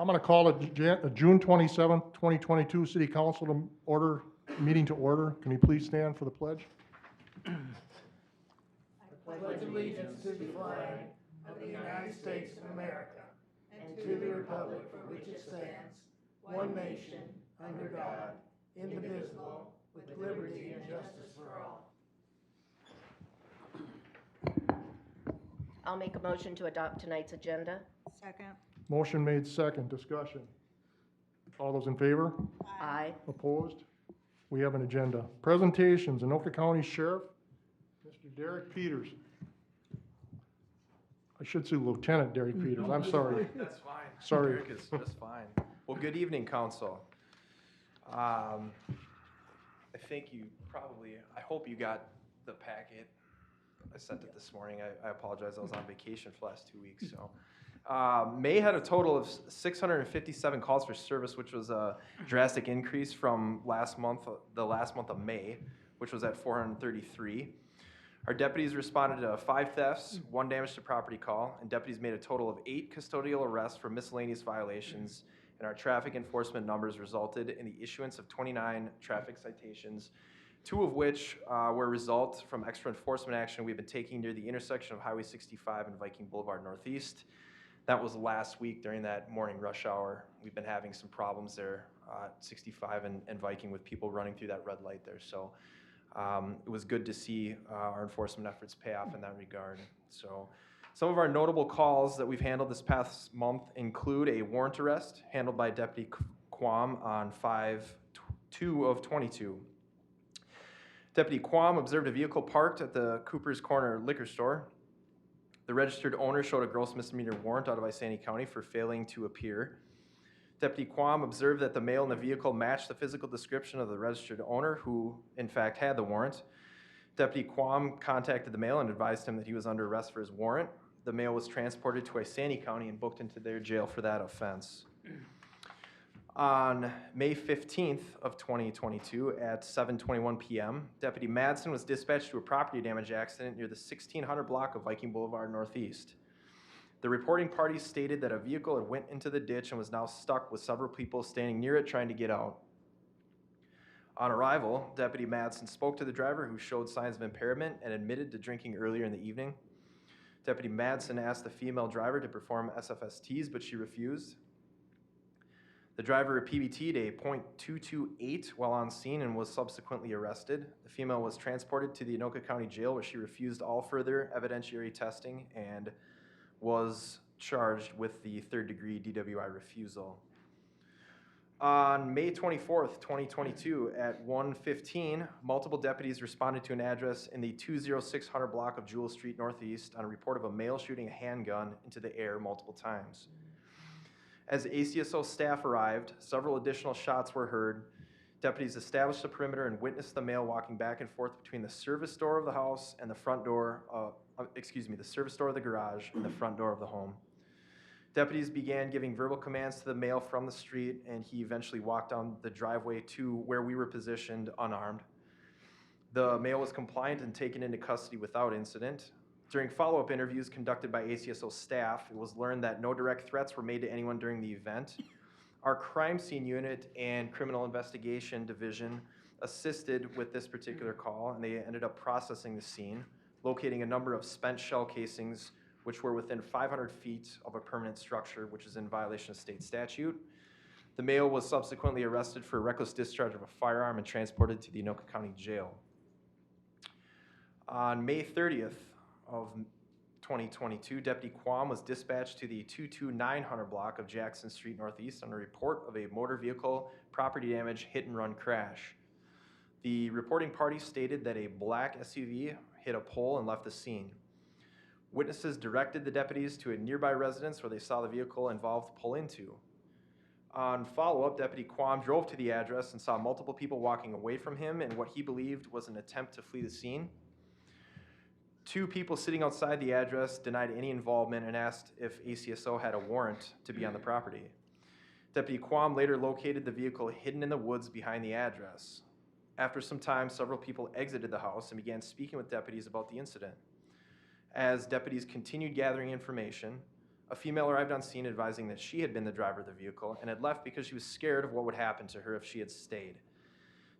I'm going to call it June 27th, 2022 City Council meeting to order. Can you please stand for the pledge? I pledge allegiance to the flag of the United States of America and to the republic for which it stands, one nation, under God, indivisible, with liberty and justice for all. I'll make a motion to adopt tonight's agenda. Second. Motion made second. Discussion. All those in favor? Aye. Opposed? We have an agenda. Presentations. Anoka County Sheriff, Mr. Derek Peters. I should say Lieutenant Derek Peters. I'm sorry. That's fine. Sorry. Derek is just fine. Well, good evening, council. I think you probably, I hope you got the packet. I sent it this morning. I apologize. I was on vacation for the last 2 weeks. So, May had a total of 657 calls for service, which was a drastic increase from the last month of May, which was at 433. Our deputies responded to 5 thefts, 1 damage to property call, and deputies made a total of 8 custodial arrests for miscellaneous violations, and our traffic enforcement numbers resulted in the issuance of 29 traffic citations, 2 of which were a result from extra enforcement action we've been taking near the intersection of Highway 65 and Viking Boulevard Northeast. That was last week during that morning rush hour. We've been having some problems there at 65 and Viking with people running through that red light there. So it was good to see our enforcement efforts pay off in that regard. So some of our notable calls that we've handled this past month include a warrant arrest handled by Deputy Quam on 5/2 of 22. Deputy Quam observed a vehicle parked at the Cooper's Corner liquor store. The registered owner showed a gross misdemeanor warrant out of Isani County for failing to appear. Deputy Quam observed that the male in the vehicle matched the physical description of the registered owner, who in fact had the warrant. Deputy Quam contacted the male and advised him that he was under arrest for his warrant. The male was transported to Isani County and booked into their jail for that offense. On May 15th of 2022 at 7:21 p.m., Deputy Madsen was dispatched to a property damage accident near the 1600 block of Viking Boulevard Northeast. The reporting party stated that a vehicle had went into the ditch and was now stuck with several people standing near it trying to get out. On arrival, Deputy Madsen spoke to the driver, who showed signs of impairment and admitted to drinking earlier in the evening. Deputy Madsen asked the female driver to perform SFSTs, but she refused. The driver PBT'd a .228 while on scene and was subsequently arrested. The female was transported to the Anoka County Jail, where she refused all further evidentiary testing and was charged with the 3rd-degree DWI refusal. On May 24th, 2022, at 1:15, multiple deputies responded to an address in the 20600 block of Jewel Street Northeast on a report of a male shooting a handgun into the air multiple times. As ACSO staff arrived, several additional shots were heard. Deputies established the perimeter and witnessed the male walking back and forth between the service door of the house and the front door, the service door of the garage and the front door of the home. Deputies began giving verbal commands to the male from the street, and he eventually walked down the driveway to where we were positioned unarmed. The male was compliant and taken into custody without incident. During follow-up interviews conducted by ACSO staff, it was learned that no direct threats were made to anyone during the event. Our crime scene unit and criminal investigation division assisted with this particular call, and they ended up processing the scene, locating a number of spent shell casings which were within 500 feet of a permanent structure, which is in violation of state statute. The male was subsequently arrested for reckless discharge of a firearm and transported to the Anoka County Jail. On May 30th of 2022, Deputy Quam was dispatched to the 22900 block of Jackson Street Northeast on a report of a motor vehicle property damage hit and run crash. The reporting party stated that a black SUV hit a pole and left the scene. Witnesses directed the deputies to a nearby residence where they saw the vehicle involved pull into. On follow-up, Deputy Quam drove to the address and saw multiple people walking away from him in what he believed was an attempt to flee the scene. 2 people sitting outside the address denied any involvement and asked if ACSO had a warrant to be on the property. Deputy Quam later located the vehicle hidden in the woods behind the address. After some time, several people exited the house and began speaking with deputies about the incident. As deputies continued gathering information, A female arrived on scene advising that she had been the driver of the vehicle and had left because she was scared of what would happen to her if she had stayed.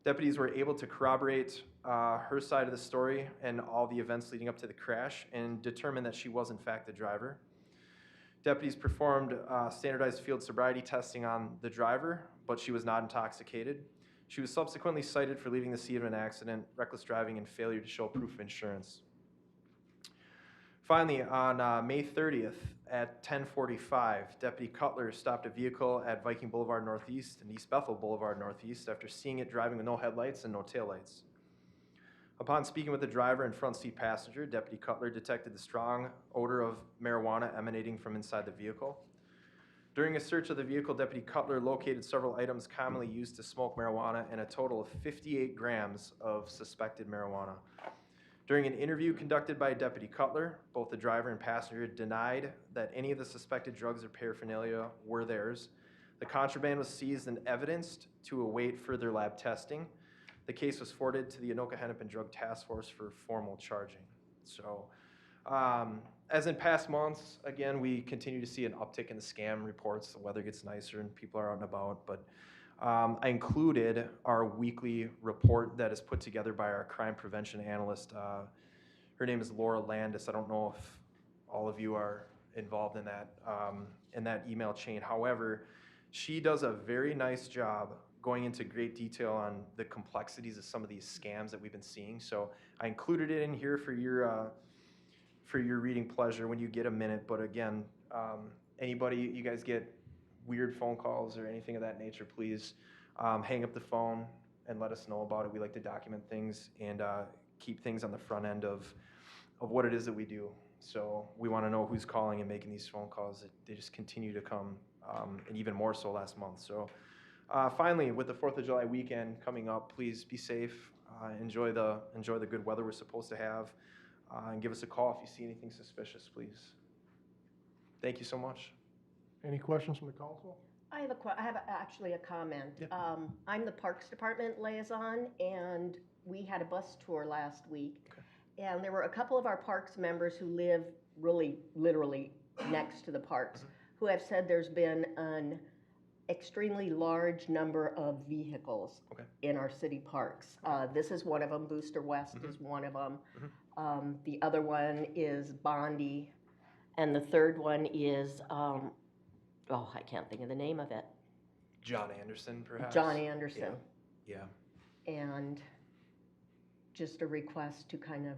Deputies were able to corroborate her side of the story and all the events leading up to the crash and determine that she was in fact the driver. Deputies performed standardized field sobriety testing on the driver, but she was not intoxicated. She was subsequently cited for leaving the scene of an accident, reckless driving, and failure to show proof of insurance. Finally, on May 30th at 10:45, Deputy Cutler stopped a vehicle at Viking Boulevard Northeast and East Bethel Boulevard Northeast after seeing it driving with no headlights and no taillights. Upon speaking with the driver and front seat passenger, Deputy Cutler detected the strong odor of marijuana emanating from inside the vehicle. During a search of the vehicle, Deputy Cutler located several items commonly used to smoke marijuana and a total of 58 grams of suspected marijuana. During an interview conducted by Deputy Cutler, both the driver and passenger denied that any of the suspected drugs or paraphernalia were theirs. The contraband was seized and evidenced to await further lab testing. The case was forwarded to the Anoka Hennepin Drug Task Force for formal charging. So, as in past months, again, we continue to see an uptick in the scam reports. The weather gets nicer and people are out and about, but I included our weekly report that is put together by our crime prevention analyst. Her name is Laura Landis. I don't know if all of you are involved in that email chain. However, she does a very nice job going into great detail on the complexities of some of these scams that we've been seeing. So I included it in here for your reading pleasure when you get a minute. But again, anybody, you guys get weird phone calls or anything of that nature, please hang up the phone and let us know about it. We like to document things and keep things on the front end of what it is that we do. So we want to know who's calling and making these phone calls. They just continue to come, and even more so last month. So finally, with the 4th of July weekend coming up, please be safe. Enjoy the good weather we're supposed to have, and give us a call if you see anything suspicious, please. Thank you so much. Any questions from the council? I have actually a comment. Yeah. I'm the Parks Department liaison, and we had a bus tour last week. Okay. And there were a couple of our parks members who live really, literally next to the parks, who have said there's been an extremely large number of vehicles in our city parks. This is one of them. Booster West is one of them. The other one is Bondi, and the third one is I can't think of the name of it. John Anderson, perhaps? John Anderson. Yeah. And just a request to kind of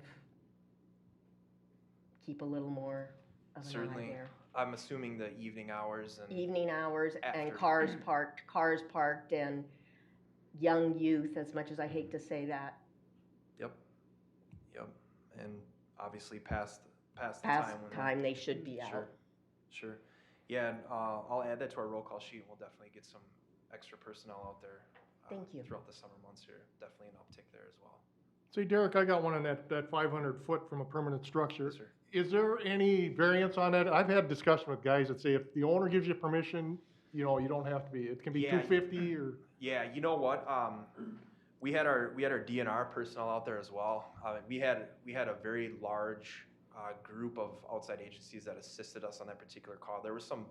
keep a little more of an Certainly. eye there. I'm assuming the evening hours and Evening hours and After. cars parked and young youth, as much as I hate to say that. Yep. And obviously past the Past time when time they should be out. Sure. Yeah, and I'll add that to our roll call sheet. We'll definitely get some extra personnel out there Thank you. throughout the summer months here. Definitely an uptick there as well. Say, Derek, I got one on that 500 foot from a permanent structure. Yes, sir. Is there any variance on that? I've had discussion with guys that say if the owner gives you permission, you don't have to be, it can be Yeah. 250 or. Yeah, you know what? We had our DNR personnel out there as well. We had a very large group of outside agencies that assisted us on that particular call. There was some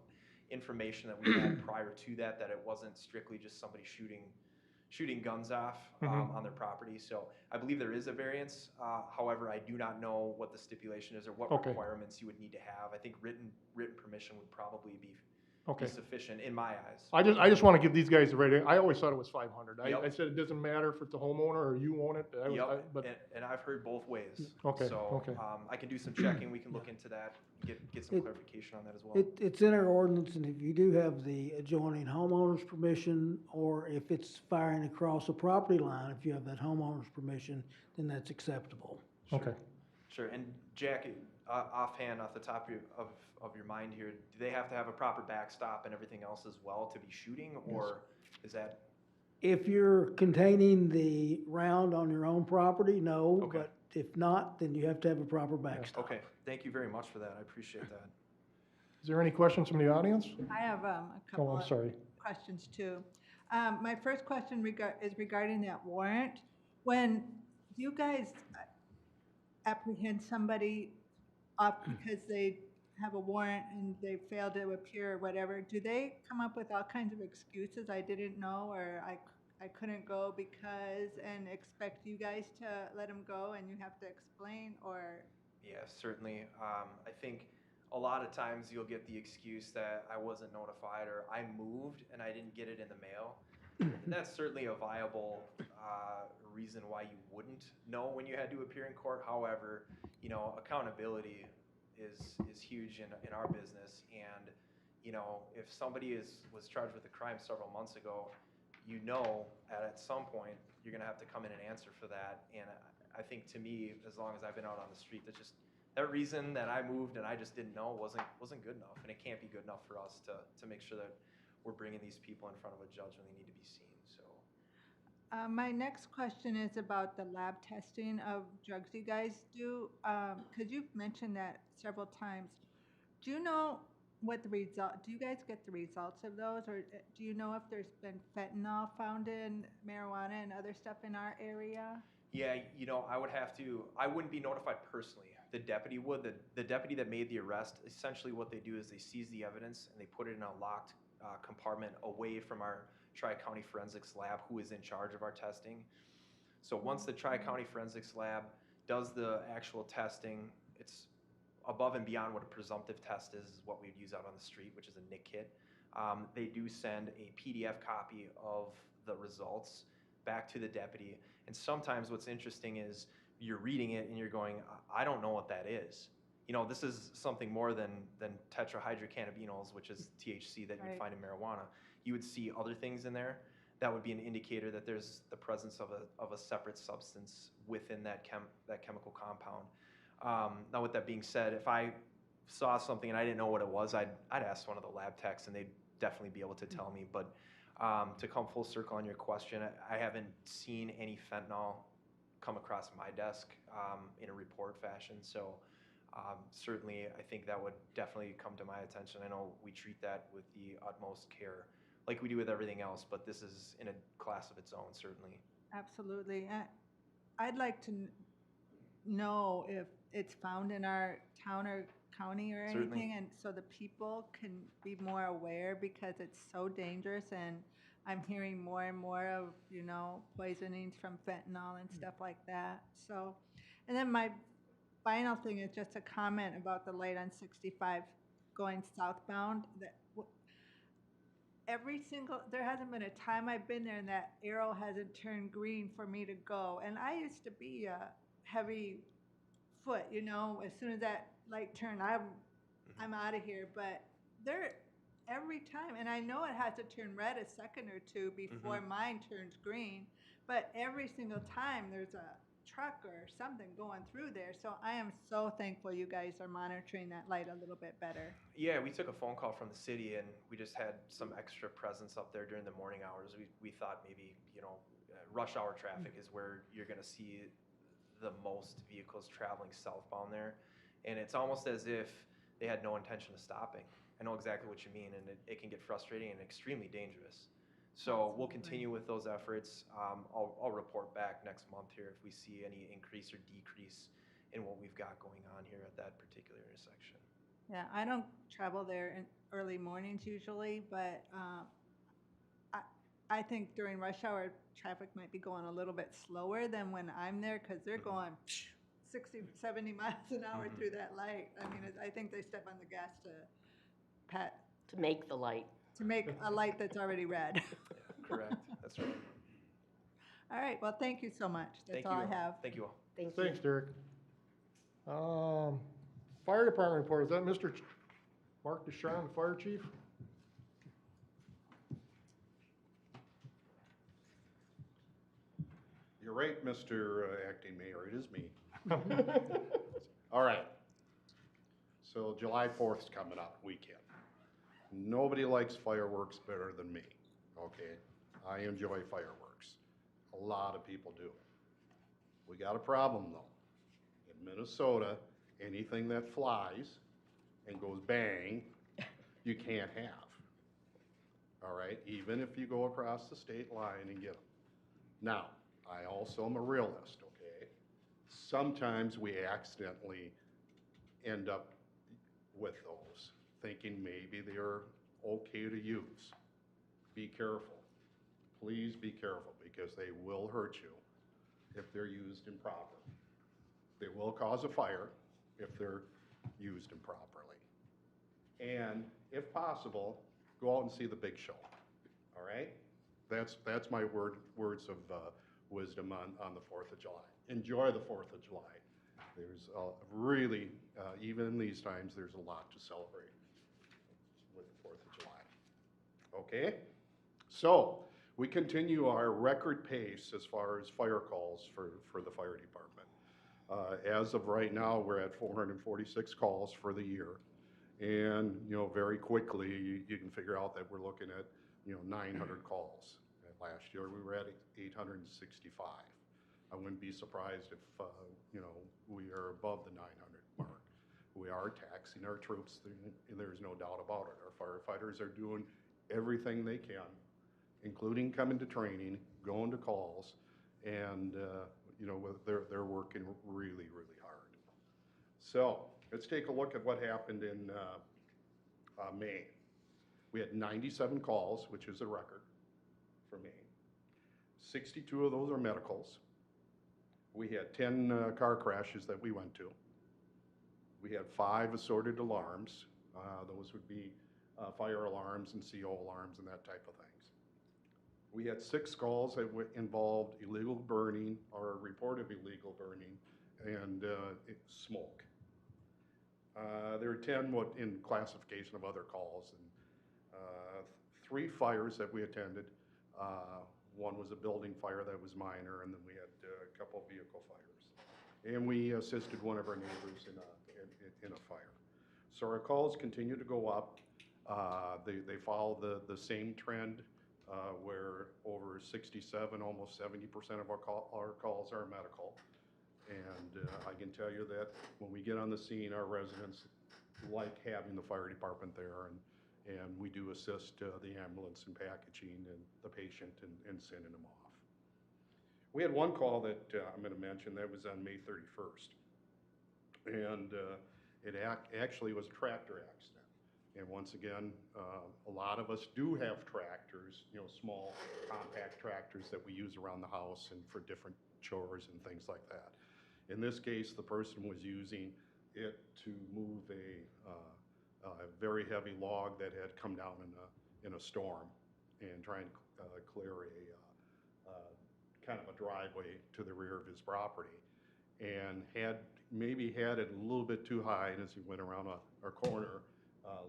information that we had prior to that it wasn't strictly just somebody shooting guns off on their property. So I believe there is a variance. However, I do not know what the stipulation is or what requirements you would need to have. I think written permission would probably be sufficient in my eyes. I just want to give these guys the rating. I always thought it was 500. Yep. I said it doesn't matter if it's a homeowner or you own it. But And I've heard both ways. Okay, So okay. I can do some checking. We can look into that, get some clarification on that as well. It's in our ordinance, and if you do have the adjoining homeowner's permission, or if it's firing across a property line, if you have that homeowner's permission, then that's acceptable. Okay. Sure. And Jack, offhand, off the top of your mind here, do they have to have a proper backstop and everything else as well to be shooting, or is that? If you're containing the round on your own property, no, Okay. but if not, then you have to have a proper backstop. Okay. Thank you very much for that. I appreciate that. Is there any questions from the audience? I have a Oh, couple I'm of sorry. questions too. My first question is regarding that warrant. When you guys apprehend somebody up because they have a warrant and they fail to appear or whatever, do they come up with all kinds of excuses I didn't know, or I couldn't go because, and expect you guys to let them go and you have to explain, or? Yeah, certainly. I think a lot of times you'll get the excuse that I wasn't notified or I moved and I didn't get it in the mail. And that's certainly a viable reason why you wouldn't know when you had to appear in court. However, you know, accountability is huge in our business. And, you know, if somebody was charged with a crime several months ago, you know at some point you're going to have to come in and answer for that. And I think to me, as long as I've been out on the street, that's just that reason that I moved and I just didn't know wasn't good enough, and it can't be good enough for us to make sure that we're bringing these people in front of a judge when they need to be seen. So My next question is about the lab testing of drugs you guys do, because you've mentioned that several times. Do you know what the result, do you guys get the results of those, or do you know if there's been fentanyl found in marijuana and other stuff in our area? yeah, you know, I wouldn't be notified personally. The deputy would. The deputy that made the arrest, essentially what they do is they seize the evidence and they put it in a locked compartment away from our Tri-County Forensics Lab, who is in charge of our testing. So once the Tri-County Forensics Lab does the actual testing, it's above and beyond what a presumptive test is what we'd use out on the street, which is a NIC kit. They do send a PDF copy of the results back to the deputy. And sometimes what's interesting is you're reading it and you're going, I don't know what that is. You know, this is something more than tetrahydrocannabinols, which is THC that you'd find in marijuana. You would see other things in there. That would be an indicator that there's the presence of a separate substance within that chemical compound. Now, with that being said, if I saw something and I didn't know what it was, I'd ask one of the lab techs and they'd definitely be able to tell me. But to come full circle on your question, I haven't seen any fentanyl come across my desk in a report fashion. So certainly, I think that would definitely come to my attention. I know we treat that with the utmost care, like we do with everything else, but this is in a class of its own, certainly. Absolutely. I'd like to know if it's found in our town or county or Certainly. anything, and so the people can be more aware, because it's so dangerous, and I'm hearing more and more of, you know, poisonings from fentanyl and stuff like that. So, and then my final thing is just a comment about the light on 65 going southbound. That there hasn't been a time I've been there and that arrow hasn't turned green for me to go. And I used to be a heavy foot, you know, as soon as that light turned, I'm out of here. But there, every time, and I know it has to turn red a second or two before mine turns green, but every single time there's a truck or something going through there. So I am so thankful you guys are monitoring that light a little bit better. Yeah, we took a phone call from the city and we just had some extra presence up there during the morning hours. We thought maybe, you know, rush hour traffic is where you're going to see the most vehicles traveling southbound there. And it's almost as if they had no intention of stopping. I know exactly what you mean, and it can get frustrating and extremely dangerous. So we'll continue with those efforts. I'll report back next month here if we see any increase or decrease in what we've got going on here at that particular intersection. Yeah, I don't travel there in early mornings usually, but I think during rush hour, traffic might be going a little bit slower than when I'm there, because they're going 60, 70 miles an hour through that light. I mean, I think they step on the gas To make the light. to make a light that's already red. Yeah, correct. That's right. All right, well, thank you so much. That's Thank all you. I have. Thank you all. Thank you. Thanks, Derek. Fire department report, is that Mr. Mark Deschamps, the fire chief? You're right, Mr. Acting Mayor, it is me. All right. So July 4th is coming up, weekend. Nobody likes fireworks better than me, okay? I enjoy fireworks. A lot of people do. We got a problem though. In Minnesota, anything that flies and goes bang, you can't have. All right, even if you go across the state line and get them. Now, I also am a realist, okay? Sometimes we accidentally end up with those, thinking maybe they're okay to use. Be careful. Please be careful, because they will hurt you if they're used improperly. They will cause a fire if they're used improperly. And if possible, go out and see the big show, all right? That's my words of wisdom on the 4th of July. Enjoy the 4th of July. There's really, even in these times, there's a lot to celebrate with the 4th of July. Okay? So, we continue our record pace as far as fire calls for the fire department. As of right now, we're at 446 calls for the year. And, very quickly, you can figure out that we're looking at, 900 calls. Last year, we were at 865. I wouldn't be surprised if, we are above the 900 mark. We are taxing our troops, there's no doubt about it. Our firefighters are doing everything they can, including coming to training, going to calls, and, they're working really, really hard. So, let's take a look at what happened in May. We had 97 calls, which is a record for May. 62 of those are medicals. We had 10 car crashes that we went to. We had 5 assorted alarms. Those would be fire alarms and CO alarms and that type of things. We had 6 calls that involved illegal burning or reported illegal burning and smoke. There were 10 in classification of other calls, and 3 fires that we attended. One was a building fire that was minor, and then we had a couple of vehicle fires. And we assisted one of our neighbors in a fire. So our calls continue to go up. They follow the same trend where over 67, almost 70% of our calls are medical. And I can tell you that when we get on the scene, our residents like having the fire department there, and we do assist the ambulance in packaging and the patient and sending them off. We had one call that I'm going to mention that was on May 31st. And it actually was a tractor accident. And once again, a lot of us do have tractors, small compact tractors that we use around the house and for different chores and things like that. In this case, the person was using it to move a very heavy log that had come down in a storm and trying to clear a kind of a driveway to the rear of his property, and maybe had it a little bit too high, and as he went around a corner,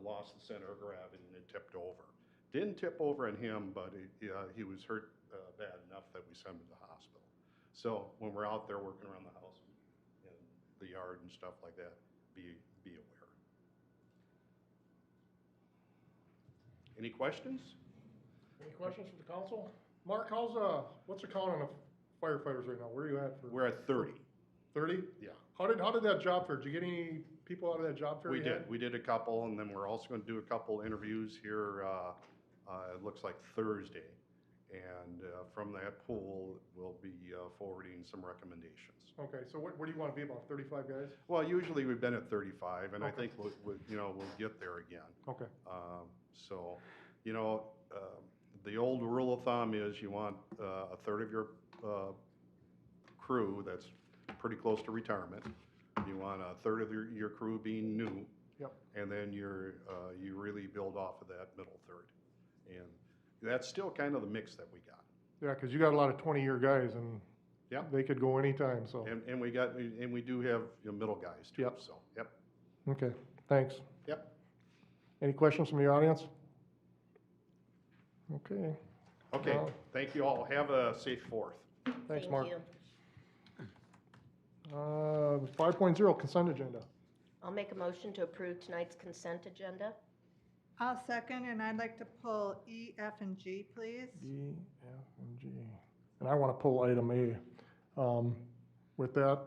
lost the center of gravity and it tipped over. Didn't tip over on him, but he was hurt bad enough that we sent him to the hospital. So when we're out there working around the house and the yard and stuff like that, be aware. Any questions? Any questions from the council? Mark, what's the count on the firefighters right now? Where are you at for? We're at 30. 30? Yeah. How did that job fare? Did you get any people out of that job fair? We you did. had? We did a couple, and then we're also going to do a couple interviews here, it looks like Thursday. And from that pool, we'll be forwarding some recommendations. Okay, so what do you want to be, about 35 guys? Well, usually we've been at 35, and I Okay. think we'll get there again. Okay. So, the old rule of thumb is you want a third of your crew that's pretty close to retirement. You want a third of your crew being new. Yep. And then you really build off of that middle third. And that's still kind of the mix that we got. Yeah, because you got a lot of 20-year guys, and Yep. they could go anytime, so. And we do have middle guys too. Yep. So, yep. Okay, thanks. Yep. Any questions from the audience? Okay, Okay, Well- thank you all. Have a safe 4th. thanks, Thank Mark. you. 5.0 consent agenda. I'll make a motion to approve tonight's consent agenda. I'll second, and I'd like to pull E, F, and G, please. E, F, and G. And I want to pull item A. With that,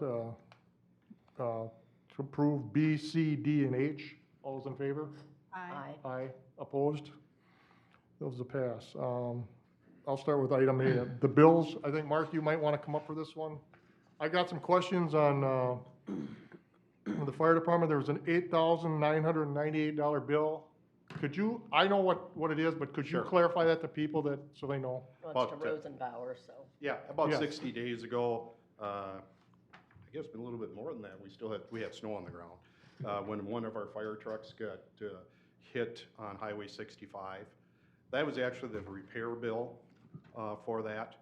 to approve B, C, D, and H. All those in favor? Aye. Aye. Opposed? Those are pass. I'll start with item A. The bills, I think, Mark, you might want to come up for this one. I got some questions on the fire department, there was an $8,998 bill. Could you, I know what it is, but could you Sure. clarify that to people that, so they know? Well, it's to About, Rosenbauer, so. Yeah, about Yes. 60 days ago, I guess a little bit more than that, we had snow on the ground. When one of our fire trucks got hit on Highway 65. That was actually the repair bill for that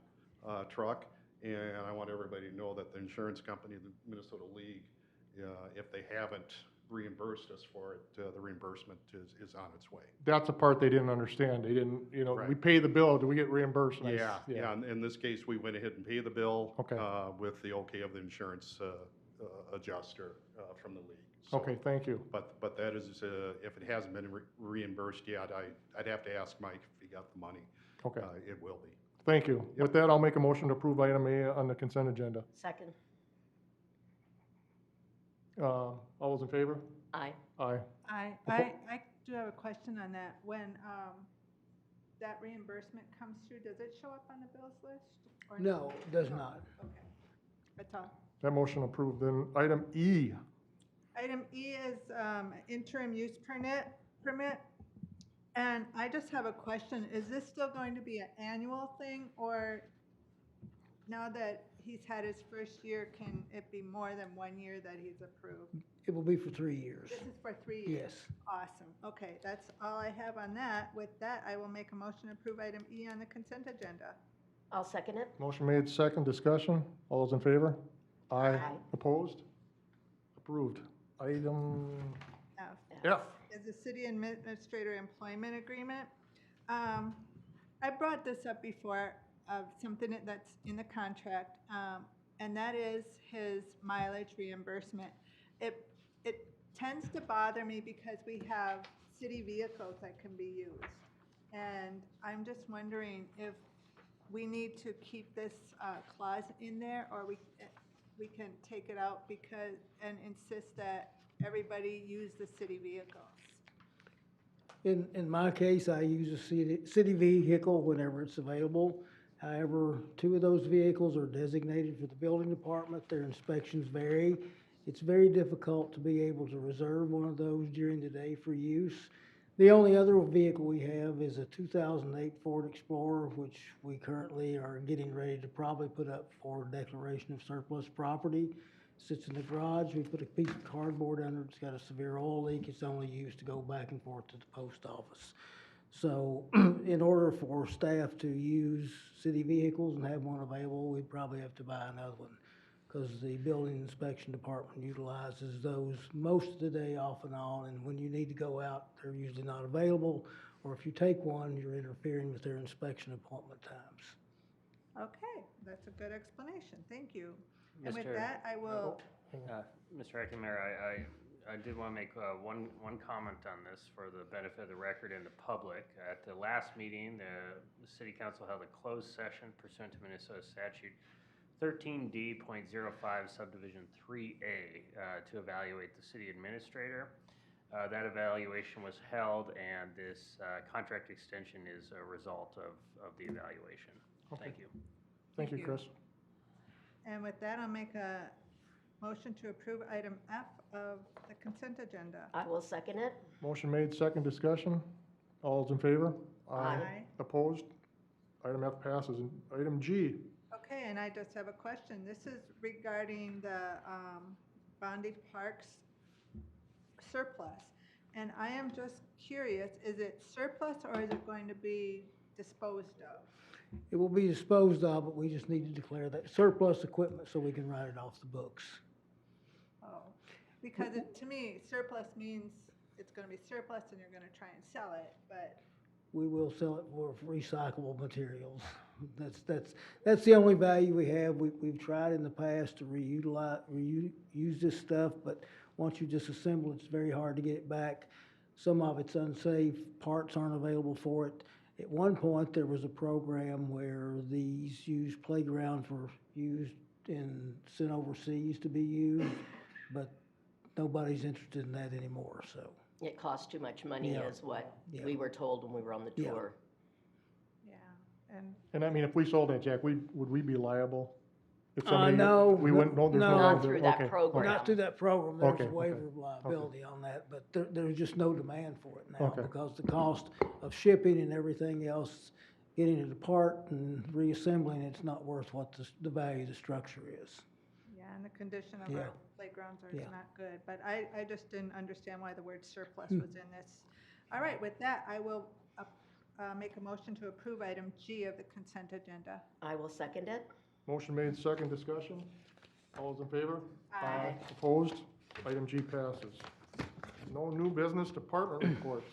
truck. And I want everybody to know that the insurance company, the Minnesota League, if they haven't reimbursed us for it, the reimbursement is on its way. That's the part they didn't understand. They didn't, we Right. pay the bill, do we get reimbursed? And I s- Yeah, in this case, we went ahead and paid the bill Okay. with the okay of the insurance adjuster from the league. So- Okay, thank you. But that is, if it hasn't been reimbursed yet, I'd have to ask Mike if he got the money. Okay, It will be. thank you. With that, I'll make a motion to approve item A on the consent agenda. Second, All those in favor? aye. Aye. I do have a question on that. When, that reimbursement comes through, does it show up on the bills list? or No, it does not. Okay, that's all. That motion approved. Then item E. Item E is interim use permit. And I just have a question. Is this still going to be an annual thing? Or now that he's had his first year, can it be more than 1 year that he's approved? It will be for 3 years. This is for 3 years? Yes. Awesome. Okay, that's all I have on that. With that, I will make a motion to approve item E on the consent agenda. I'll second it. Motion made, second, discussion. All those in favor? Aye. Aye. Opposed? Approved. Item F F. is the city administrator employment agreement. I brought this up before, of something that's in the contract, and that is his mileage reimbursement. It tends to bother me because we have city vehicles that can be used. And I'm just wondering if we need to keep this clause in there, or we can take it out and insist that everybody use the city vehicles. In my case, I use a city vehicle whenever it's available. However, 2 of those vehicles are designated for the building department. Their inspections vary. It's very difficult to be able to reserve one of those during the day for use. The only other vehicle we have is a 2008 Ford Explorer, which we currently are getting ready to probably put up for declaration of surplus property. Sits in the garage. We put a piece of cardboard under it. It's got a severe oil leak. It's only used to go back and forth to the post office. So in order for staff to use city vehicles and have one available, we'd probably have to buy another one, because the building inspection department utilizes those most of the day off and on, and when you need to go out, they're usually not available, or if you take one, you're interfering with their inspection appointment times. Okay, that's a good explanation. Thank you. And with Mr. that, I will, Mr. Acting Mayor, I did want to make one comment on this for the benefit of the record and the public. At the last meeting, the city council held a closed session pursuant to Minnesota statute 13D.05 subdivision 3A to evaluate the city administrator. That evaluation was held, and this contract extension is a result of the evaluation. Okay. Thank you. Thank you, Thank you. Chris. and with that, I'll make a motion to approve item F of the consent agenda. I will second it. Motion made, second, discussion. All those in favor? Aye. Opposed? Item F passes. Item G. Okay, and I just have a question. This is regarding the Bondi Parks surplus. And I am just curious, is it surplus or is it going to be disposed of? It will be disposed of, but we just need to declare that surplus equipment so we can write it off the books. Oh, because to me, surplus means it's gonna be surplus and you're gonna try and sell it, but, We will sell it for recyclable materials. That's the only value we have. We've tried in the past to reuse this stuff, but once you disassemble it, it's very hard to get it back. Some of it's unsafe, parts aren't available for it. At one point, there was a program where these used playgrounds were used and sent overseas to be used, but nobody's interested in that anymore, so. It costs too much money Yeah. is what Yeah. we were told when we were on the Yeah. tour. yeah, and And I mean, if we sold that, Jack, would we be liable? If somebody- No, We wouldn't, no, there's no. no. Not through that okay, program. Not through that program, there's Okay, a okay, waiver of liability on that, but there's just no demand for it now. Okay. Because the cost of shipping and everything else, getting it apart and reassembling, it's not worth what the value of the structure is. Yeah, and the condition of Yeah. our playgrounds are Yeah. not good, but I just didn't understand why the word surplus was in this. All right, with that, I will make a motion to approve item G of the consent agenda. I will second it. Motion made, second discussion. All those in favor? Aye. Opposed? Item G passes. No new business, department reports.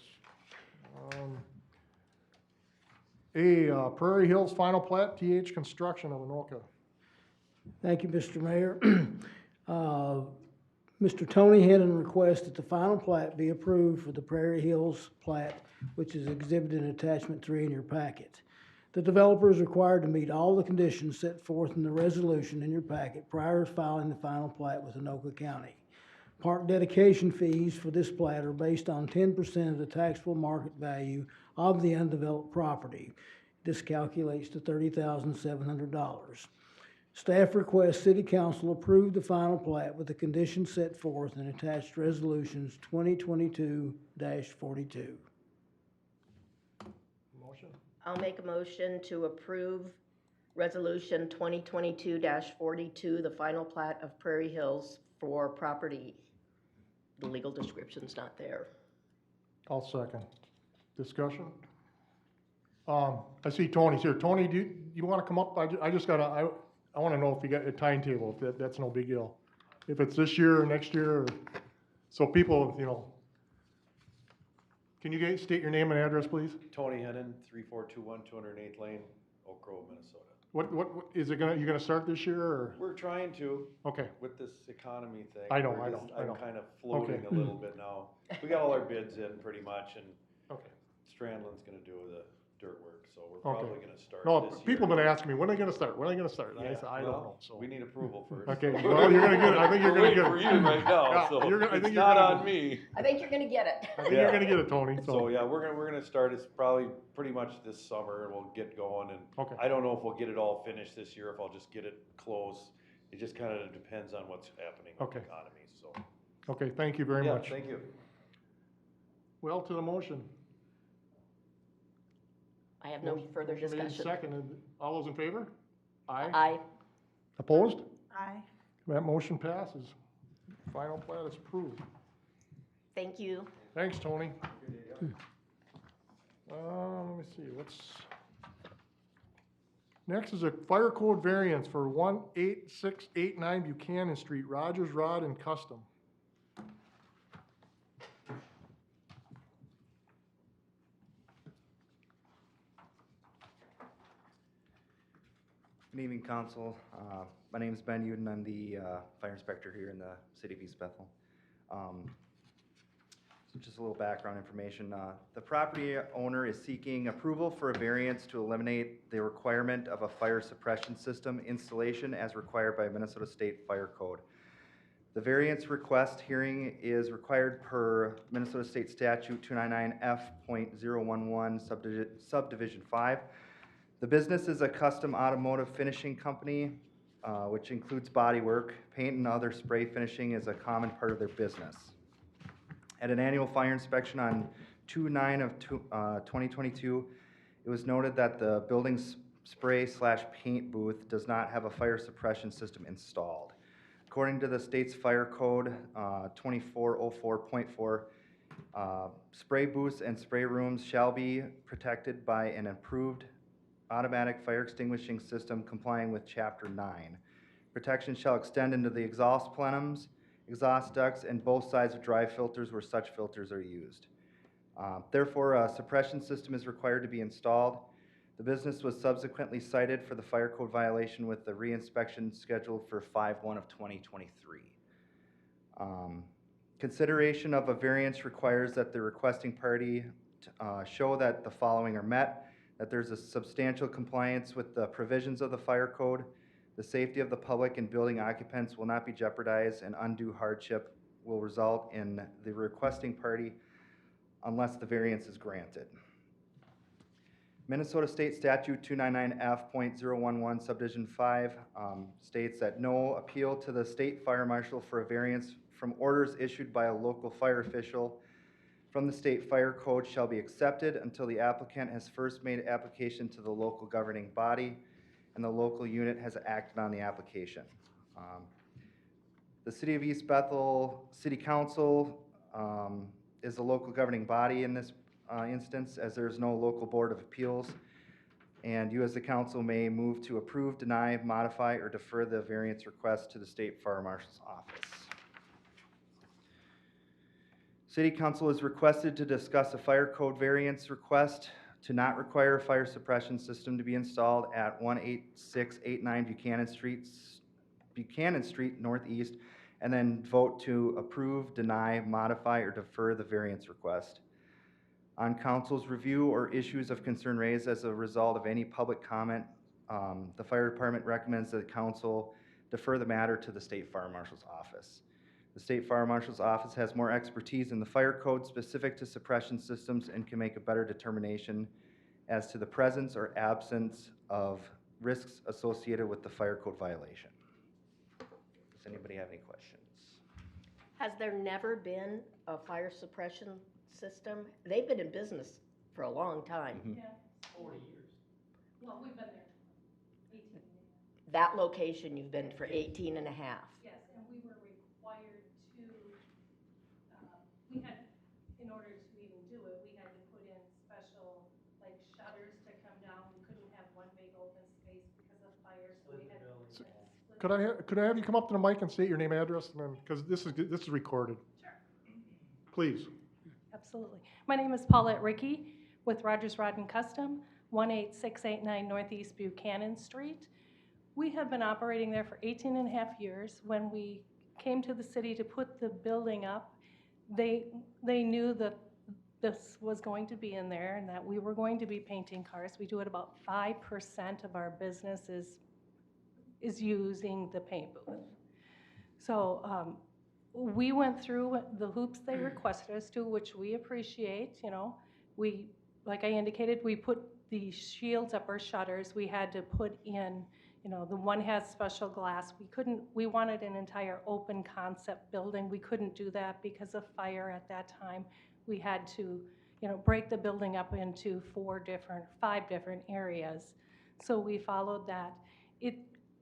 Prairie Hills Final Plat, TH Construction of Anoka. Thank you, Mr. Mayor. Mr. Tony Hennon requests that the final plat be approved for the Prairie Hills plat, which is exhibited in attachment 3 in your packet. The developer is required to meet all the conditions set forth in the resolution in your packet prior to filing the final plat with Anoka County. Park dedication fees for this plat are based on 10% of the taxable market value of the undeveloped property. This calculates to $30,700. Staff requests City Council approve the final plat with the conditions set forth in attached resolutions 2022-42. Motion? I'll make a motion to approve Resolution 2022-42, the final plat of Prairie Hills for property. The legal description's not there. I'll second. Discussion? I see Tony's here. Tony, do you want to come up? I just gotta, I want to know if you got a timetable, if that's no big deal. If it's this year or next year, or, so people, can you state your name and address, please? Tony Hennon, 3421 208th Lane, Oak Grove, Minnesota. What, is it you gonna start this year, or? We're trying to, Okay, with this economy thing. I know, we're I know, just- I know. I'm kind of floating Okay. a little bit now. We got all our bids in pretty much, and okay. Strandlin's gonna do the dirt work, so we're Okay. probably gonna start No, this year. people have been asking me, when are they gonna start? When are they gonna start? And I Yeah, said, I don't well, know, so. We need approval first. Okay, well, you're gonna get it. I think you're We're gonna get waiting it. for you right now, Yeah, so I think it's you're not gonna- on me. I think you're gonna get it. I think you're Yeah. gonna get it, Tony, So, yeah, we're gonna start, it's probably pretty much this summer, and we'll get going, and Okay. I don't know if we'll get it all finished this year, if I'll just get it close. It just kind of depends on what's happening with the Okay. economy, so. Okay, thank you very Yeah, much. thank you. Well, to the motion. I have no further Motion made, discussion. seconded. All those in favor? Aye. Aye. Opposed? Aye. That motion passes. Final plat is approved. Thank you. Thanks, Tony. Let me see, next is a fire code variance for 18689 Buchanan Street, Rogers Rod and Custom. Good evening, Council. My name is Ben Uden. I'm the fire inspector here in the city of East Bethel. So just a little background information. The property owner is seeking approval for a variance to eliminate the requirement of a fire suppression system installation as required by Minnesota State Fire Code. The variance request hearing is required per Minnesota State Statute 299F.011 subdivision 5. The business is a custom automotive finishing company, which includes bodywork. Paint and other spray finishing is a common part of their business. At an annual fire inspection on 2/9/2022, it was noted that the building's spray/paint booth does not have a fire suppression system installed. According to the state's fire code, 2404.4, spray booths and spray rooms shall be protected by an approved automatic fire extinguishing system complying with Chapter 9. Protection shall extend into the exhaust plenums, exhaust ducts, and both sides of dry filters where such filters are used. Therefore, a suppression system is required to be installed. The business was subsequently cited for the fire code violation with the reinspection scheduled for 5/1/2023. Consideration of a variance requires that the requesting party show that the following are met: that there's a substantial compliance with the provisions of the fire code, the safety of the public and building occupants will not be jeopardized, and undue hardship will result in the requesting party unless the variance is granted. Minnesota State Statute 299F.011 Subdivision 5 states that no appeal to the state fire marshal for a variance from orders issued by a local fire official from the state fire code shall be accepted until the applicant has first made application to the local governing body and the local unit has acted on the application. The City of East Bethel City Council is the local governing body in this instance, as there is no local board of appeals. And you as the council may move to approve, deny, modify, or defer the variance request to the state fire marshal's office. City council is requested to discuss a fire code variance request to not require a fire suppression system to be installed at 18689 Buchanan Street Northeast, and then vote to approve, deny, modify, or defer the variance request. On council's review or issues of concern raised as a result of any public comment, the fire department recommends that the council defer the matter to the state fire marshal's office. The state fire marshal's office has more expertise in the fire code specific to suppression systems and can make a better determination as to the presence or absence of risks associated with the fire code violation. Does anybody have any questions? Has there never been a fire suppression system? They've been in business for a long time. Yeah. 40 years. Well, we've been there 18 years. That location you've been for 18 and a half. Yes, and we were required to, we had, in order to even do it, we had to put in special, like, shutters to come down. We couldn't have one big open space because of fire, so we had to. Could I have you come up to the mic and state your name, address, and then, because this is recorded. Sure. Please. Absolutely. My name is Paulette Rickey with Rogers Rod and Custom, 18689 Northeast Buchanan Street. We have been operating there for 18 and a half years. When we came to the city to put the building up, they knew that this was going to be in there and that we were going to be painting cars. We do it about 5% of our business is using the paint booth. So we went through the hoops they requested us to, which we appreciate. You know, we, like I indicated, we put the shields up our shutters. We had to put in, you know, the one has special glass. We wanted an entire open concept building. We couldn't do that because of fire at that time. We had to, you know, break the building up into 5 different areas. So we followed that.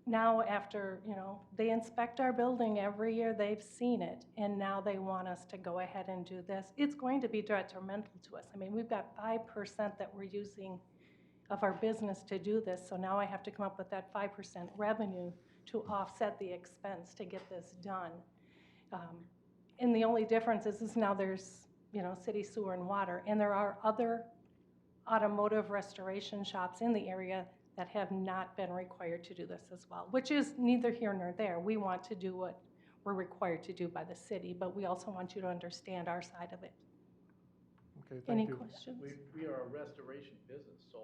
Now after, you know, they inspect our building every year, they've seen it, and now they want us to go ahead and do this. It's going to be detrimental to us. I mean, we've got 5% that we're using of our business to do this, so now I have to come up with that 5% revenue to offset the expense to get this done. And the only difference is now there's, you know, city sewer and water, and there are other automotive restoration shops in the area that have not been required to do this as well, which is neither here nor there. We want to do what we're required to do by the city, but we also want you to understand our side of it. Okay, thank you. Any questions? We are a restoration business, so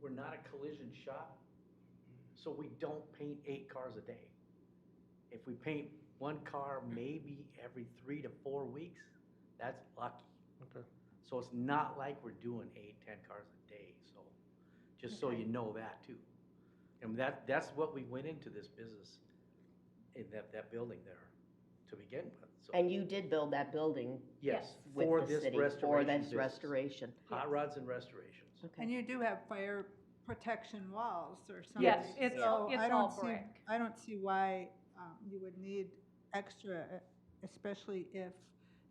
we're not a collision shop, so we don't paint 8 cars a day. If we paint 1 car maybe every 3 to 4 weeks, that's lucky. Okay. So it's not like we're doing 8, 10 cars a day, so just so you know that too. And that's what we went into this business in that building there to begin with. So And you did build that building yes, with for the this city, restoration for this business. restoration. Hot rods and restorations. Okay. And you do have fire protection walls or something. Yes, it's So all brick. I don't see why you would need extra, especially if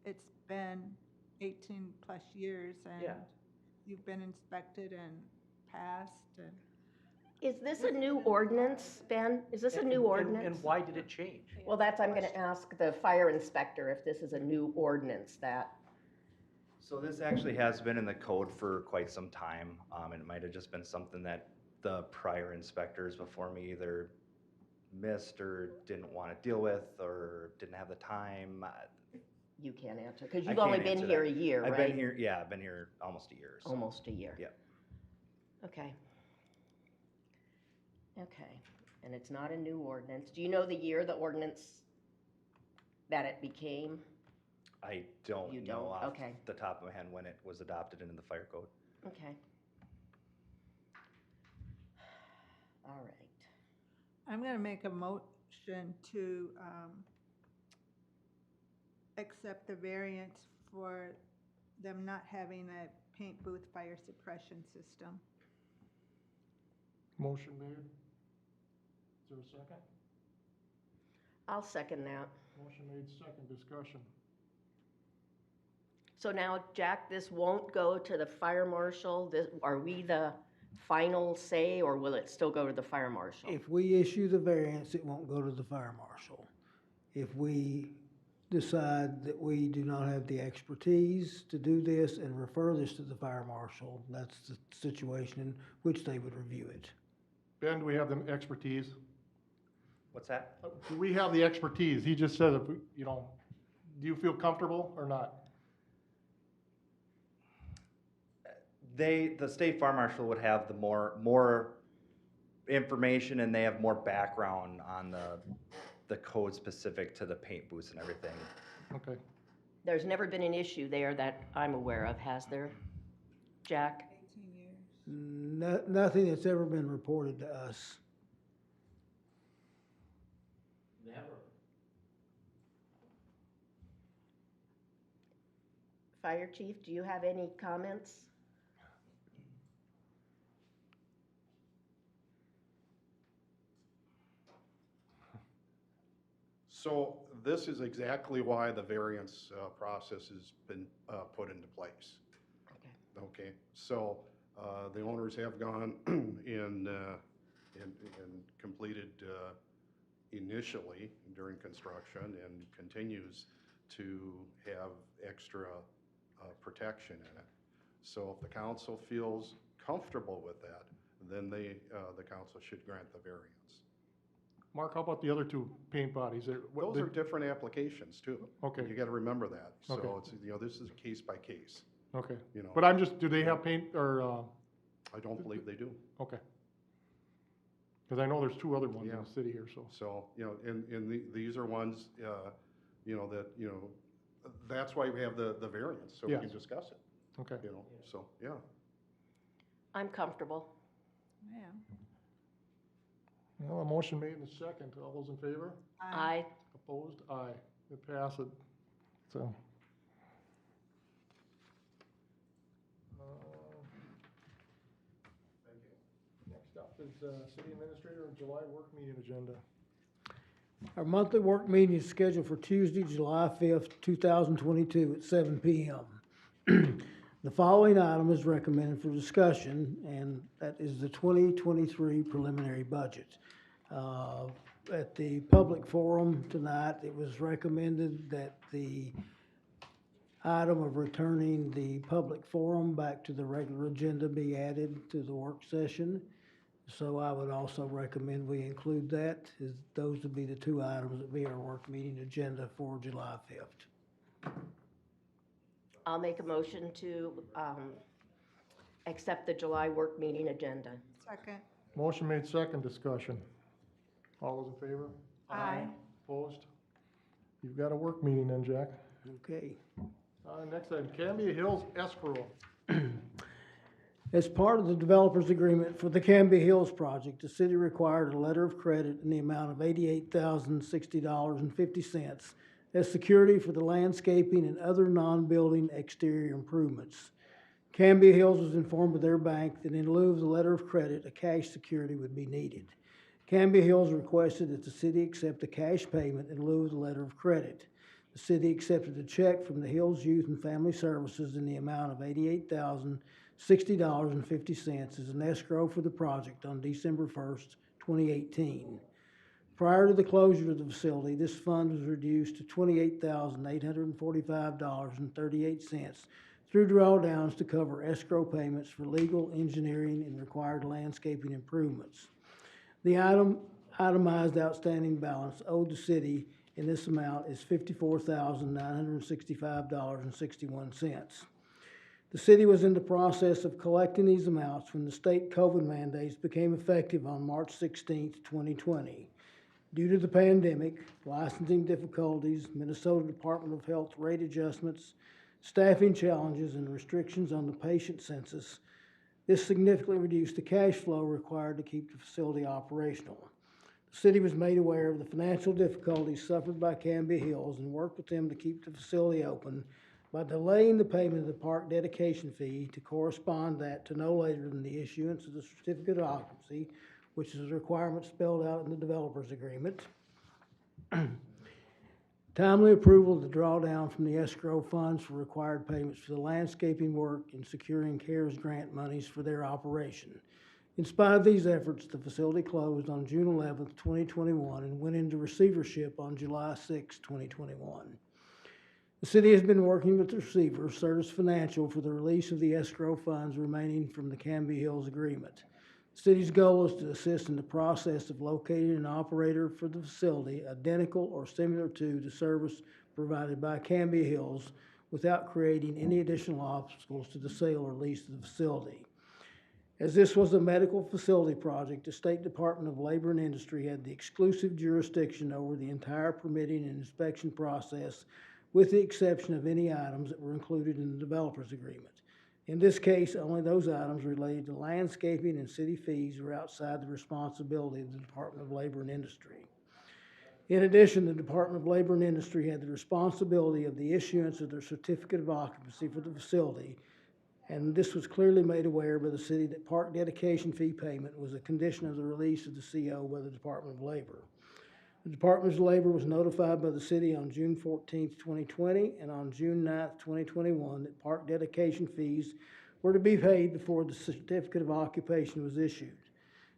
it's been 18 plus years and Yeah. you've been inspected and passed and. Is this a new ordinance, Ben? Is this a new ordinance? And why did it change? Well, I'm gonna ask the fire inspector if this is a new ordinance that, So this actually has been in the code for quite some time. It might have just been something that the prior inspectors before me either missed or didn't want to deal with or didn't have the time. you can't answer, because I you've only can't been answer here that. a year, right? I've been here, yeah, I've been here almost a year. So. Almost a year. Yep. Okay. Okay, and it's not a new ordinance. Do you know the year the ordinance, that it became? I don't You know don't? off Okay. the top of my head when it was adopted into the fire code. Okay. All right. I'm gonna make a motion to, accept the variance for them not having a paint booth fire suppression system. Motion made. Is there a second? I'll second that. Motion made, second, discussion. So now, Jack, this won't go to the fire marshal? Are we the final say, or will it still go to the fire marshal? If we issue the variance, it won't go to the fire marshal. If we decide that we do not have the expertise to do this and refer this to the fire marshal, that's the situation in which they would review it. Ben, do we have the expertise? What's that? Do we have the expertise? He just said, if we, you know, do you feel comfortable or not? The state fire marshal would have the more information, and they have more background on the code specific to the paint booths and everything. Okay. There's never been an issue there that I'm aware of, has there, Jack? 18 years. Nothing that's ever been reported to us. Never. Fire chief, do you have any comments? So this is exactly why the variance process has been put into place. Okay. Okay, so the owners have gone and completed initially during construction and continues to have extra protection in it. So if the council feels comfortable with that, then the council should grant the variance. Mark, how about the other two paint bodies? Those are different applications too. Okay. You gotta remember that. Okay. So it's, you know, this is case by case, Okay. you know. But I'm just, do they have paint or, I don't believe they do. okay. Because I know there's two other ones in Yeah. the city here, so. So, you know, these are ones, you know, that, you know, that's why we have the variance, so we Yes. can discuss it, Okay. you know, so, yeah. I'm comfortable. Yeah. Well, a motion made in a second. All those in favor? I, Opposed? Aye. It passed. So. Next up is city administrator and July work meeting agenda. Our monthly work meeting is scheduled for Tuesday, July 5th, 2022 at 7 p.m. The following item is recommended for discussion, and that is the 2023 preliminary budget. At the public forum tonight, it was recommended that the item of returning the public forum back to the regular agenda be added to the work session. So I would also recommend we include that, as those would be the two items that be our work meeting agenda for July 5th. I'll make a motion to accept the July work meeting agenda. Second. Motion made second, discussion. All those in favor? Aye. Opposed? You've got a work meeting then, Jack. Okay. Next item, Cambia Hills escrow. As part of the developer's agreement for the Canby Hills project, the city required a letter of credit in the amount of $88,060.50 as security for the landscaping and other non-building exterior improvements. Canby Hills was informed by their bank that in lieu of the letter of credit, a cash security would be needed. Canby Hills requested that the city accept a cash payment in lieu of the letter of credit. The city accepted a check from the Hills Youth and Family Services in the amount of $88,060.50 as an escrow for the project on December 1st, 2018. Prior to the closure of the facility, this fund was reduced to $28,845.38 through drawdowns to cover escrow payments for legal, engineering, and required landscaping improvements. The itemized outstanding balance owed the city in this amount is $54,965.61. The city was in the process of collecting these amounts when the state COVID mandates became effective on March 16, 2020. Due to the pandemic, licensing difficulties, Minnesota Department of Health rate adjustments, staffing challenges, and restrictions on the patient census, This significantly reduced the cash flow required to keep the facility operational. The city was made aware of the financial difficulties suffered by Cambria Hills and worked with them to keep the facility open by delaying the payment of the park dedication fee to correspond that to no later than the issuance of the certificate of occupancy, which is a requirement spelled out in the developer's agreement. Timely approval of the drawdown from the escrow funds for required payments for the landscaping work and securing CARES grant monies for their operation. In spite of these efforts, the facility closed on June 11th, 2021 and went into receivership on July 6, 2021. The city has been working with the receiver, Certus Financial, for the release of the escrow funds remaining from the Cambria Hills agreement. The city's goal is to assist in the process of locating an operator for the facility identical or similar to the service provided by Cambria Hills without creating any additional obstacles to the sale or lease of the facility. As this was a medical facility project, the State Department of Labor and Industry had the exclusive jurisdiction over the entire permitting and inspection process, with the exception of any items that were included in the developer's agreement. In this case, only those items related to landscaping and city fees were outside the responsibility of the Department of Labor and Industry. In addition, the Department of Labor and Industry had the responsibility of the issuance of their certificate of occupancy for the facility, and this was clearly made aware by the city that park dedication fee payment was a condition of the release of the CO by the Department of Labor. The Department of Labor was notified by the city on June 14, 2020, and on June 9, 2021, that park dedication fees were to be paid before the certificate of occupation was issued.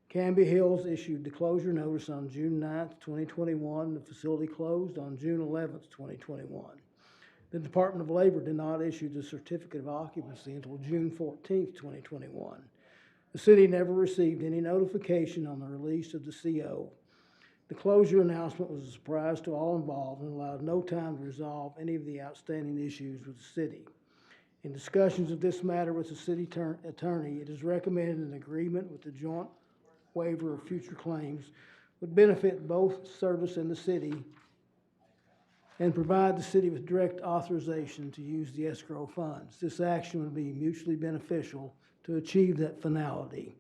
Cambria Hills issued the closure notice on June 9, 2021. The facility closed on June 11, 2021. The Department of Labor did not issue the certificate of occupancy until June 14, 2021. The city never received any notification on the release of the CO. The closure announcement was a surprise to all involved and allowed no time to resolve any of the outstanding issues with the city. In discussions of this matter with the city attorney, it is recommended an agreement with the joint waiver of future claims would benefit both Certus and the city and provide the city with direct authorization to use the escrow funds. This action would be mutually beneficial to achieve that finality.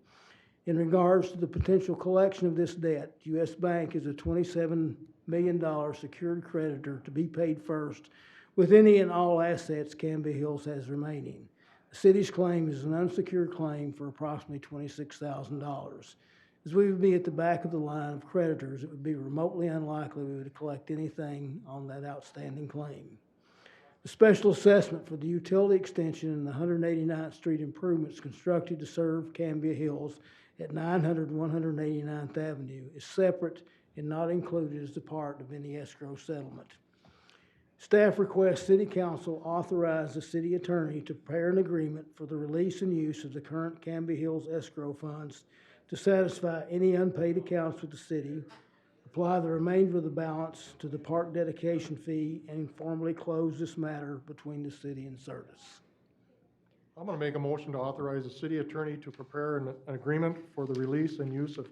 In regards to the potential collection of this debt, U.S. Bank is a $27 million secured creditor to be paid first with any and all assets Cambria Hills has remaining. The city's claim is an unsecured claim for approximately $26,000. As we would be at the back of the line of creditors, it would be remotely unlikely we would collect anything on that outstanding claim. The special assessment for the utility extension and the 189th Street improvements constructed to serve Cambria Hills at 900 and 189th Avenue is separate and not included as a part of any escrow settlement. Staff requests City Council authorize the city attorney to prepare an agreement for the release and use of the current Cambria Hills escrow funds to satisfy any unpaid accounts with the city, apply the remainder of the balance to the park dedication fee, and formally close this matter between the city and Certus. I'm gonna make a motion to authorize the city attorney to prepare an agreement for the release and use of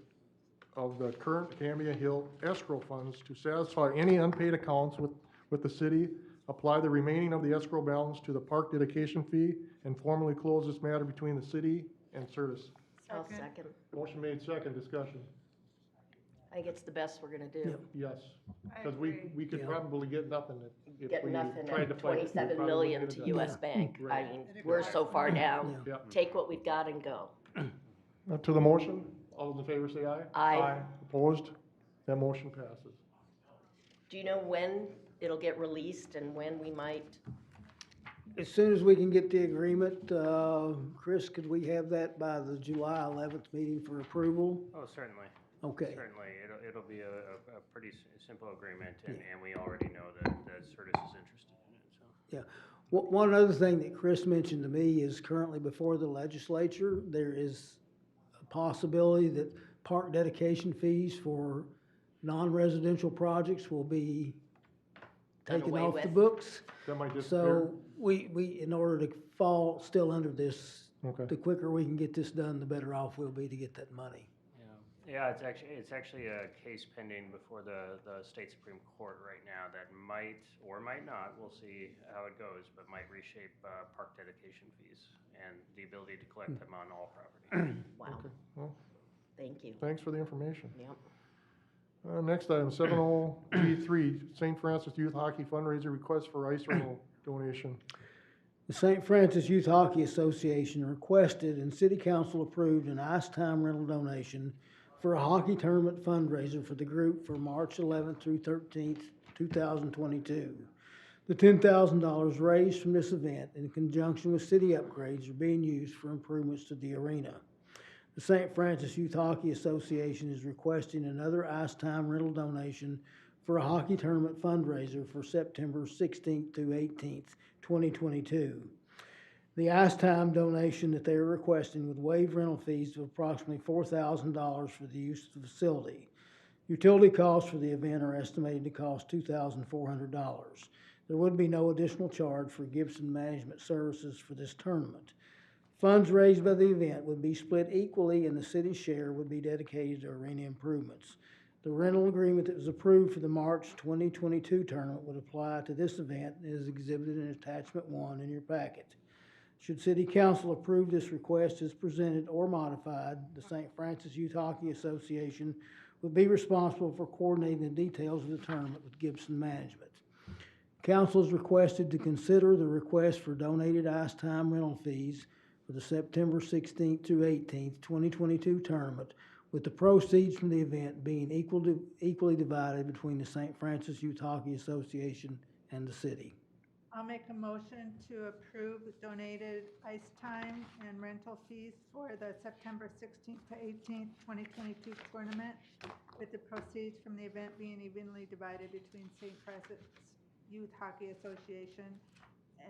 the current Cambria Hill escrow funds to satisfy any unpaid accounts with the city, apply the remaining of the escrow balance to the park dedication fee, and formally close this matter between the city and Certus. I'll second. Motion made, second, discussion. I think it's the best we're gonna do. Yes, I because agree. we could probably get nothing if Get we nothing tried to at fight it. We 27 probably million wouldn't to get it done. US Bank. I Right. mean, we're so far down. Yeah. Take what we've got and go. To the motion, all those in favor say aye. Aye. Opposed? That motion passes. Do you know when it'll get released and when we might? As soon as we can get the agreement, Chris, could we have that by the July 11th meeting for approval? Oh, certainly. Okay. Certainly, it'll be a pretty simple agreement, and we already know that Certus is interested in it, so. Yeah. One other thing that Chris mentioned to me is currently before the legislature, there is a possibility that park dedication fees for non-residential projects will be Done taken away off the with. books. That might disappear. So we, in order to fall still under this, Okay. the quicker we can get this done, the better off we'll be to get that money. Yeah, it's actually a case pending before the state Supreme Court right now that might or might not, we'll see how it goes, but might reshape park dedication fees and the ability to collect them on all property. Wow, Okay, well, thank you. thanks for the information. Yep. Next item, 70G3, St. Francis Youth Hockey Fundraiser Request for Ice Rental Donation. The St. Francis Youth Hockey Association requested and City Council approved an ice time rental donation for a hockey tournament fundraiser for the group for March 11th through 13th, 2022. The $10,000 raised from this event in conjunction with city upgrades are being used for improvements to the arena. The St. Francis Youth Hockey Association is requesting another ice time rental donation for a hockey tournament fundraiser for September 16th to 18th, 2022. The ice time donation that they are requesting would waive rental fees of approximately $4,000 for the use of the facility. Utility costs for the event are estimated to cost $2,400. There would be no additional charge for Gibson Management Services for this tournament. Funds raised by the event would be split equally and the city's share would be dedicated to arena improvements. The rental agreement that was approved for the March 2022 tournament would apply to this event and is exhibited in Attachment 1 in your packet. Should City Council approve this request as presented or modified, the St. Francis Youth Hockey Association would be responsible for coordinating the details of the tournament with Gibson Management. Council is requested to consider the request for donated ice time rental fees for the September 16th through 18th, 2022 tournament, with the proceeds from the event being equally divided between the St. Francis Youth Hockey Association and the city. I'll make a motion to approve the donated ice time and rental fees for the September 16th to 18th, 2022 tournament, with the proceeds from the event being evenly divided between St. Francis Youth Hockey Association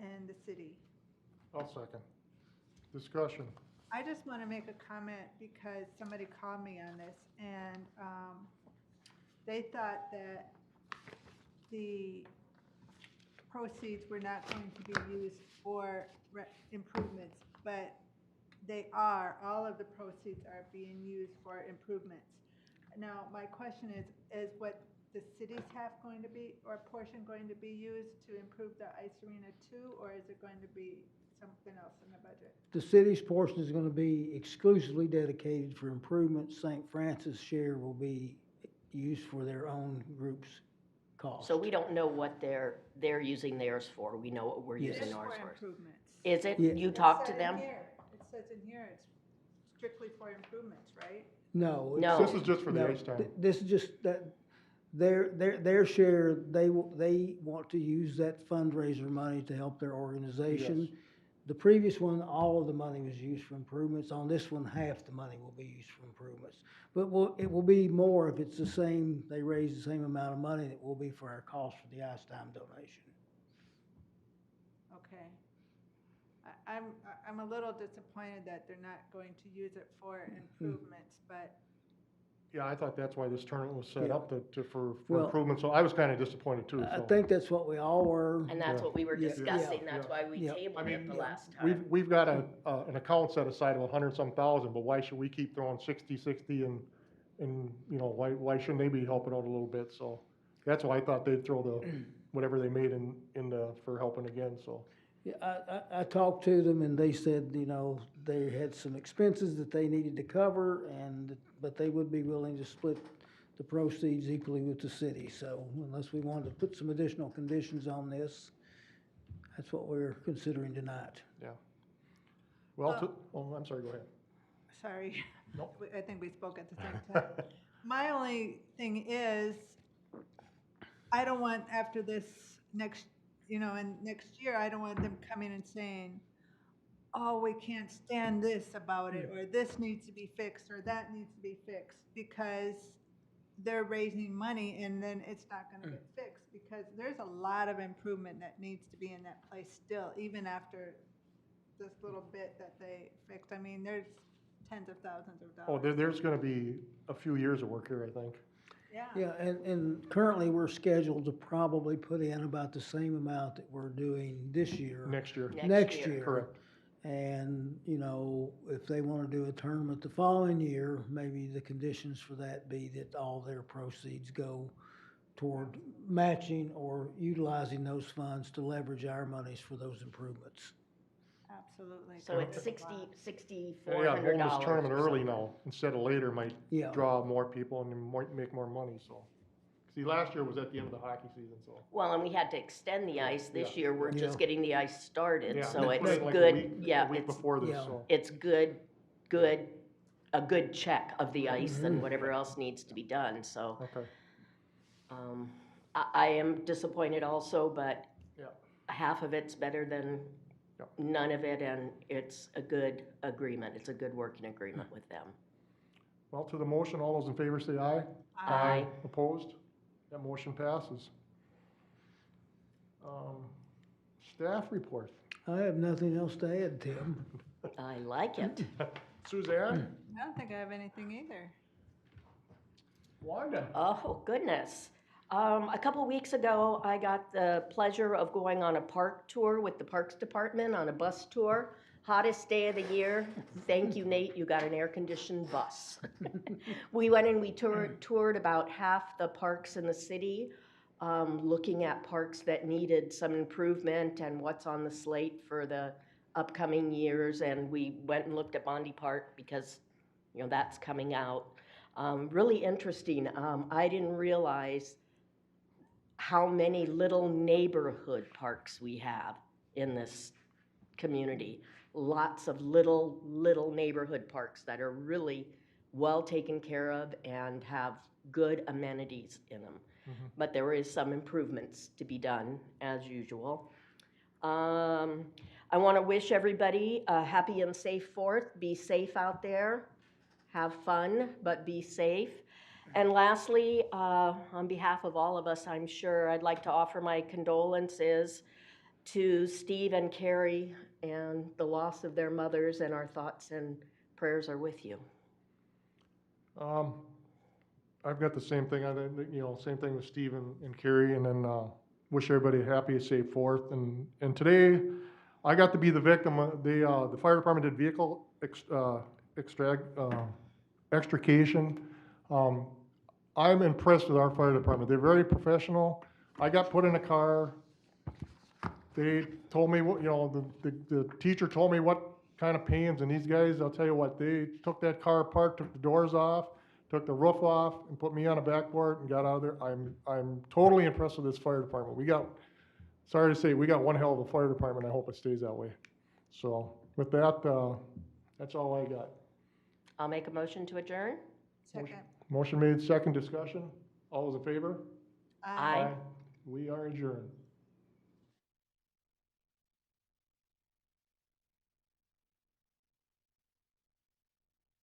and the city. I'll second. Discussion. I just want to make a comment because somebody called me on this and they thought that the proceeds were not going to be used for improvements, but they are. All of the proceeds are being used for improvements. Now, my question is what the city's half going to be, or portion going to be used to improve the ice arena too, or is it going to be something else in the budget? The city's portion is going to be exclusively dedicated for improvements. St. Francis' share will be used for their own group's cost. So we don't know what they're using theirs for. We know what we're Yes. using It's ours for for. improvements. Is it? Yeah. You It talked to said them? in here- It says in here it's strictly for improvements, right? No. No. This is just for the No, ice time. This is just that their share, they want to use that fundraiser money to help their organization. Yes. The previous one, all of the money was used for improvements. On this one, half the money will be used for improvements. But it will be more if it's the same, they raise the same amount of money that will be for our cost for the ice time donation. Okay. I'm a little disappointed that they're not going to use it for improvements, but Yeah, I thought that's why this tournament was set Yeah. up for Well, improvement, so I was kinda disappointed too, I so. think that's what we all were. And that's Yeah. what we were Yeah. discussing. Yeah. That's why we Yeah. tabled I it mean, the last time. We've got an account set aside of 100-some thousand, but why should we keep throwing 60 and, you know, why shouldn't they be helping out a little bit, so. That's why I thought they'd throw whatever they made for helping again, so. Yeah, I talked to them and they said, you know, they had some expenses that they needed to cover but they would be willing to split the proceeds equally with the city. So unless we wanted to put some additional conditions on this, that's what we're considering tonight. Yeah. Well, I'm sorry, go ahead. sorry. Nope. I think we spoke at the same time. My only thing is, I don't want after this next year, I don't want them coming and saying, oh, we can't stand this about it, or this needs to be fixed, or that needs to be fixed, because they're raising money and then it's not gonna get fixed, because there's a lot of improvement that needs to be in that place still, even after this little bit that they fixed. I mean, there's tens of thousands of dollars. Oh, there's gonna be a few years of work here, I think. Yeah, and currently we're scheduled to probably put in about the same amount that we're doing this year. Next year. Next Next year. year. Correct. And, you know, if they wanna do a tournament the following year, maybe the conditions for that be that all their proceeds go toward matching or utilizing those funds to leverage our monies for those improvements. Absolutely. So it's $6,400 Yeah, holding this tournament or early something. now, instead of later, might Yeah. draw more people and might make more money, so. See, last year was at the end of the hockey season, so. Well, and we had to extend the ice. This Yeah. year, we're just Yeah. getting the ice started, Yeah, so they it's put it like a good, week- yeah, A week it's, before this, Yeah. so. it's good, a good check of the ice and whatever else needs to be done, so. Okay, I am disappointed also, but yeah. half of it's better than Yep. none of it, and it's a good agreement. It's a good working agreement with them. Well, to the motion, all those in favor say aye. Aye. Opposed? That motion passes. Staff report. I have nothing else to add, Tim. I like it. Suzanne? I don't think I have anything either. Wanda? Oh, goodness. A couple weeks ago, I got the pleasure of going on a park tour with the Parks Department on a bus tour. Hottest day of the year. Thank you, Nate, you got an air-conditioned bus. We went and we toured about half the parks in the city, looking at parks that needed some improvement and what's on the slate for the upcoming years. And we went and looked at Bondi Park because, you know, that's coming out. Really interesting. I didn't realize how many little neighborhood parks we have in this community. Lots of little neighborhood parks that are really well taken care of and have good amenities in them. But there is some improvements to be done, as usual. I want to wish everybody a happy and safe 4th. Be safe out there. Have fun, but be safe. And lastly, on behalf of all of us, I'm sure I'd like to offer my condolences to Steve and Carrie and the loss of their mothers, and our thoughts and prayers are with you. I've got the same thing, same thing with Steve and Carrie, and then, wish everybody a happy and safe 4th. And today, I got to be the victim. The fire department did vehicle extrication. I'm impressed with our fire department. They're very professional. I got put in a car. They told me what, the teacher told me what kind of pains, and these guys, I'll tell you what, they took that car apart, took the doors off, took the roof off, and put me on a backboard and got out of there. I'm totally impressed with this fire department. Sorry to say, we got one hell of a fire department. I hope it stays that way. So with that, that's all I got. I'll make a motion to adjourn. Second. Motion made, second discussion. All those in favor? Aye. We are adjourned.